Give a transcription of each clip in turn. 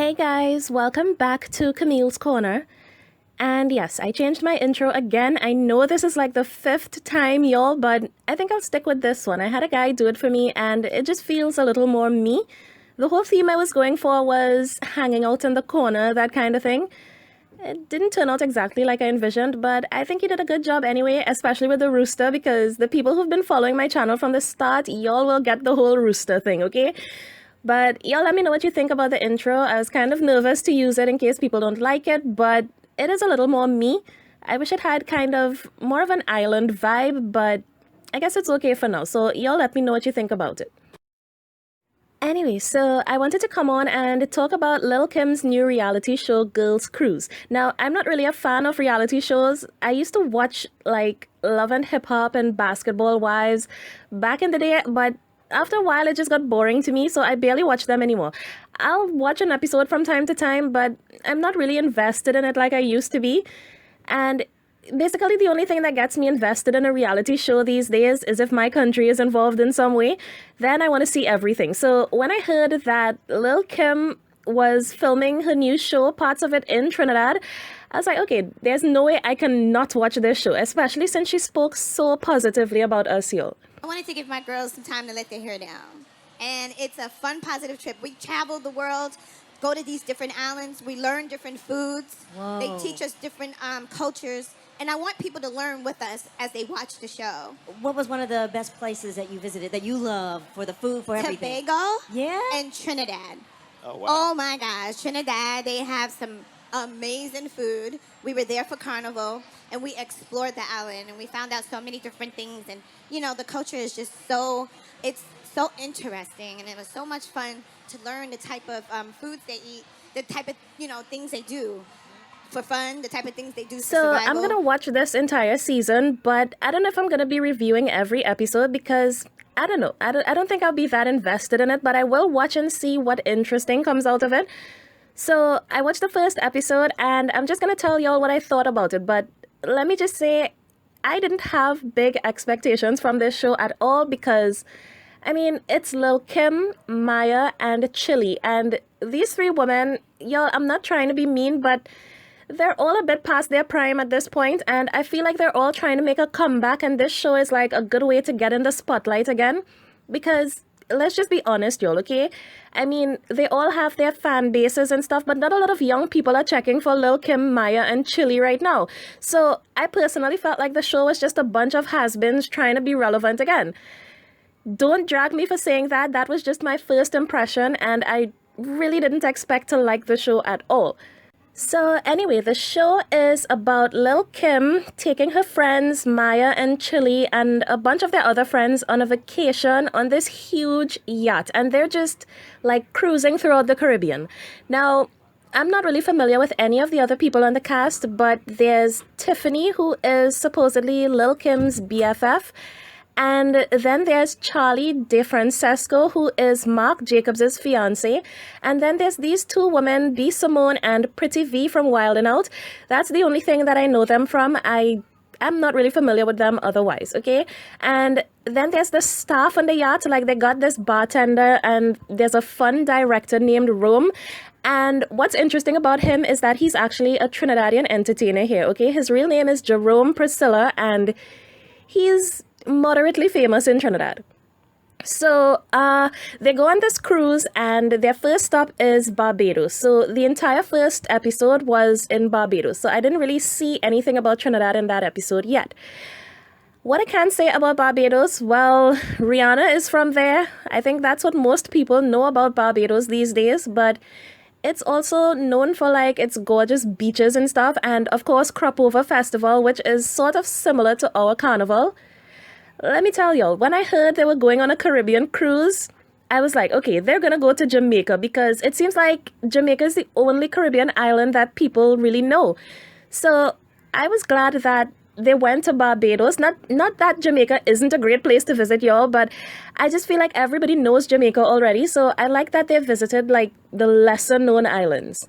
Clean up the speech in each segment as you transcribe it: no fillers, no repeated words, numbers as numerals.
Hey guys, welcome back to Camille's Corner. And yes, I changed my intro again. I know this is like the fifth time, y'all, but I think I'll stick with this one. I had a guy do it for me, and it just feels a little more me. The whole theme I was going for was hanging out in the corner, that kind of thing. It didn't turn out exactly like I envisioned, but I think he did a good job anyway, especially with the rooster, because the people who've been following my channel from the start, y'all will get the whole rooster thing, okay? But y'all let me know what you think about the intro. I was kind of nervous to use it in case people don't like it, but it is a little more me. I wish it had kind of more of an island vibe, but I guess it's okay for now. So y'all let me know what you think about it. Anyway, so I wanted to come on and talk about Lil Kim's new reality show, Girls Cruise. Now, I'm not really a fan of reality shows. I used to watch like Love and Hip Hop and Basketball Wives back in the day, but after a while it just got boring to me, so I barely watch them anymore. I'll watch an episode from time to time, but I'm not really invested in it like I used to be. And basically the only thing that gets me invested in a reality show these days is if my country is involved in some way. Then I want to see everything. So when I heard that Lil Kim was filming her new show, parts of it in Trinidad, I was like, okay, there's no way I can not watch this show, especially since she spoke so positively about us here. I wanted to give my girls some time to let their hair down. And it's a fun, positive trip. We travel the world, go to these different islands. We learn different foods. Whoa. They teach us different cultures. And I want people to learn with us as they watch the show. What was one of the best places that you visited that you love for the food, for everything? Tobago Yeah? and Trinidad. Oh, wow. Oh, my gosh. Trinidad, they have some amazing food. We were there for Carnival, and we explored the island, and we found out so many different things. And, you know, the culture is just it's so interesting, and it was so much fun to learn the type of foods they eat, the type of, things they do for fun, the type of things they do for So survival. I'm gonna watch this entire season, but I don't know if I'm gonna be reviewing every episode because I don't know. I don't think I'll be that invested in it, but I will watch and see what interesting comes out of it. So I watched the first episode, and I'm just gonna tell y'all what I thought about it. But let me just say, I didn't have big expectations from this show at all because, I mean, it's Lil Kim, Maya, and Chili, and these three women, y'all, I'm not trying to be mean, but they're all a bit past their prime at this point, and I feel like they're all trying to make a comeback, and this show is like a good way to get in the spotlight again. Because let's just be honest, y'all, okay? I mean, they all have their fan bases and stuff, but not a lot of young people are checking for Lil Kim, Maya, and Chili right now. So I personally felt like the show was just a bunch of has-beens trying to be relevant again. Don't drag me for saying that. That was just my first impression, and I really didn't expect to like the show at all. So anyway, the show is about Lil Kim taking her friends Maya and Chili and a bunch of their other friends on a vacation on this huge yacht, and they're just like cruising throughout the Caribbean. Now, I'm not really familiar with any of the other people on the cast, but there's Tiffany, who is supposedly Lil Kim's BFF. And then there's Charlie DeFrancesco, who is Marc Jacobs' fiance. And then there's these two women, B. Simone and Pretty V from Wild 'N Out. That's the only thing that I know them from. I'm not really familiar with them otherwise, okay? And then there's the staff on the yacht. Like, they got this bartender, and there's a fun director named Rome. And what's interesting about him is that he's actually a Trinidadian entertainer here, okay? His real name is Jerome Priscilla, and he's moderately famous in Trinidad. So they go on this cruise, and their first stop is Barbados. So the entire first episode was in Barbados. So I didn't really see anything about Trinidad in that episode yet. What I can say about Barbados, well, Rihanna is from there. I think that's what most people know about Barbados these days, but it's also known for like its gorgeous beaches and stuff, and of course Crop Over Festival, which is sort of similar to our carnival. Let me tell y'all, when I heard they were going on a Caribbean cruise, I was like, okay, they're gonna go to Jamaica, because it seems like Jamaica is the only Caribbean island that people really know. So I was glad that they went to Barbados. Not that Jamaica isn't a great place to visit, y'all, but I just feel like everybody knows Jamaica already. So I like that they visited like the lesser known islands.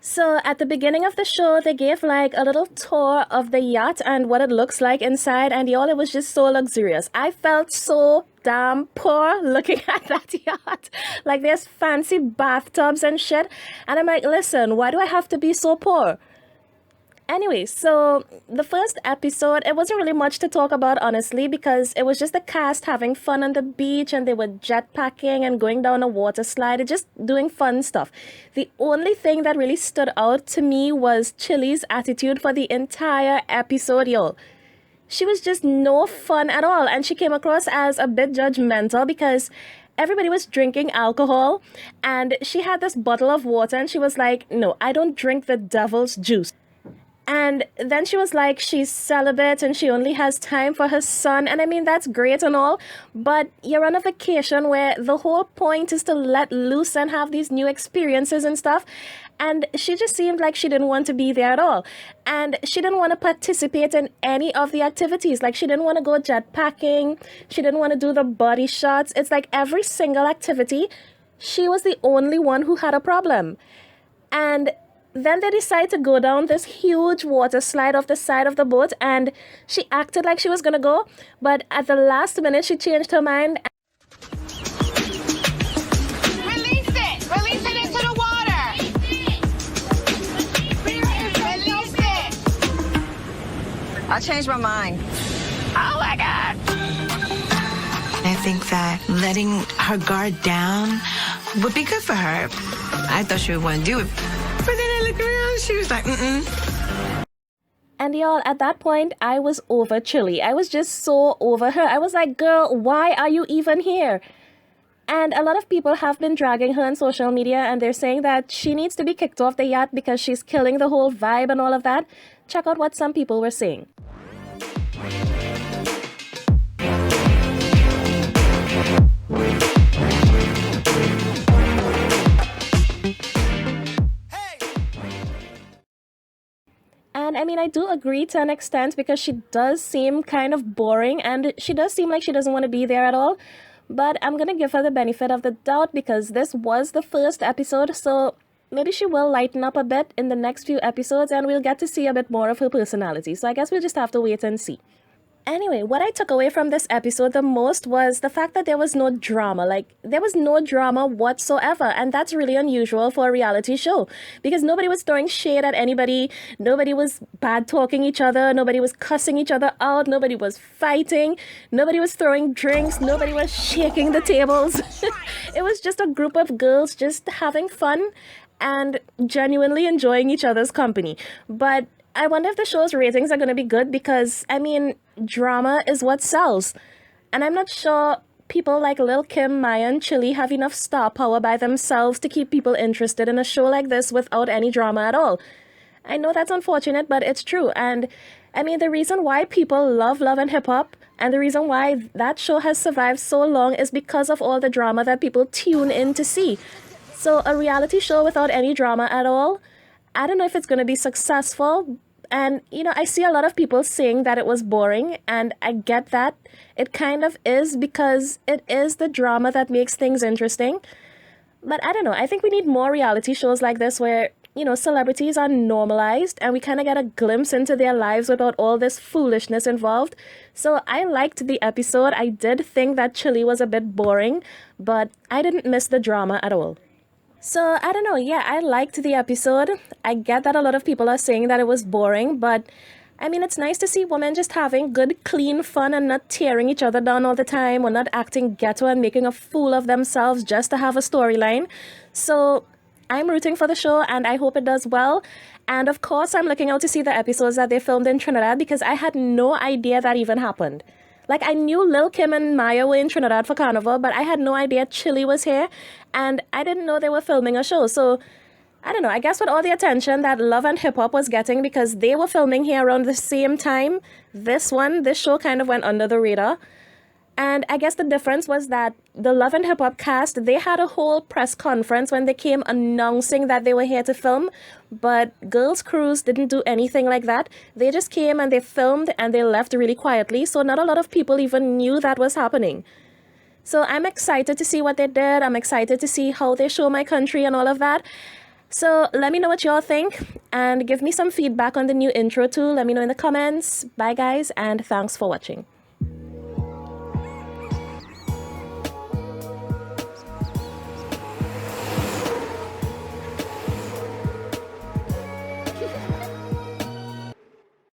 So at the beginning of the show, they gave like a little tour of the yacht and what it looks like inside, and y'all, it was just so luxurious. I felt so damn poor looking at that yacht. Like there's fancy bathtubs and shit. And I'm like, listen, why do I have to be so poor? Anyway, so the first episode, it wasn't really much to talk about, honestly, because it was just the cast having fun on the beach and they were jetpacking and going down a water slide and just doing fun stuff. The only thing that really stood out to me was Chili's attitude for the entire episode, y'all. She was just no fun at all, and she came across as a bit judgmental because everybody was drinking alcohol and she had this bottle of water and she was like, no, I don't drink the devil's juice. And then she was like, she's celibate and she only has time for her son. And I mean, that's great and all, but you're on a vacation where the whole point is to let loose and have these new experiences and stuff. And she just seemed like she didn't want to be there at all. And she didn't want to participate in any of the activities. Like, she didn't want to go jetpacking. She didn't want to do the body shots. It's like every single activity, she was the only one who had a problem. And then they decided to go down this huge water slide off the side of the boat, and she acted like she was gonna go, but at the last minute she changed her mind. Release it! Release it into the water! Release it! I changed my mind. Oh my God! I think that letting her guard down would be good for her. I thought she would want to do it. But then I looked around, she was like, mm-mm. And y'all, at that point, I was over Chili. I was just so over her. I was like, girl, why are you even here? And a lot of people have been dragging her on social media, and they're saying that she needs to be kicked off the yacht because she's killing the whole vibe and all of that. Check out what some people were saying. And I mean, I do agree to an extent because she does seem kind of boring and she does seem like she doesn't want to be there at all. But I'm going to give her the benefit of the doubt because this was the first episode. So maybe she will lighten up a bit in the next few episodes and we'll get to see a bit more of her personality. So I guess we'll just have to wait and see. Anyway, what I took away from this episode the most was the fact that there was no drama. Like, there was no drama whatsoever. And that's really unusual for a reality show because nobody was throwing shade at anybody. Nobody was bad talking each other. Nobody was cussing each other out. Nobody was fighting. Nobody was throwing drinks. Nobody was shaking the tables. It was just a group of girls just having fun and genuinely enjoying each other's company. But I wonder if the show's ratings are going to be good because, I mean, drama is what sells. And I'm not sure people like Lil Kim, Maya, and Chili have enough star power by themselves to keep people interested in a show like this without any drama at all. I know that's unfortunate, but it's true. And, I mean, the reason why people love Love and Hip Hop and the reason why that show has survived so long is because of all the drama that people tune in to see. So a reality show without any drama at all, I don't know if it's going to be successful. And, you know, I see a lot of people saying that it was boring, and I get that. It kind of is because it is the drama that makes things interesting. But I don't know. I think we need more reality shows like this where, you know, celebrities are normalized and we kind of get a glimpse into their lives without all this foolishness involved. So I liked the episode. I did think that Chili was a bit boring, but I didn't miss the drama at all. So, I don't know, yeah, I liked the episode. I get that a lot of people are saying that it was boring, but I mean, it's nice to see women just having good, clean fun and not tearing each other down all the time or not acting ghetto and making a fool of themselves just to have a storyline. So, I'm rooting for the show and I hope it does well. And of course, I'm looking out to see the episodes that they filmed in Trinidad because I had no idea that even happened. Like, I knew Lil Kim and Maya were in Trinidad for Carnival, but I had no idea Chili was here, and I didn't know they were filming a show. So, I don't know, I guess with all the attention that Love and Hip Hop was getting because they were filming here around the same time, this show kind of went under the radar. And I guess the difference was that the Love and Hip Hop cast, they had a whole press conference when they came announcing that they were here to film. But Girls Cruise didn't do anything like that. They just came and they filmed and they left really quietly. So not a lot of people even knew that was happening. So I'm excited to see what they did. I'm excited to see how they show my country and all of that. So let me know what y'all think and give me some feedback on the new intro too. Let me know in the comments. Bye guys, and thanks for watching.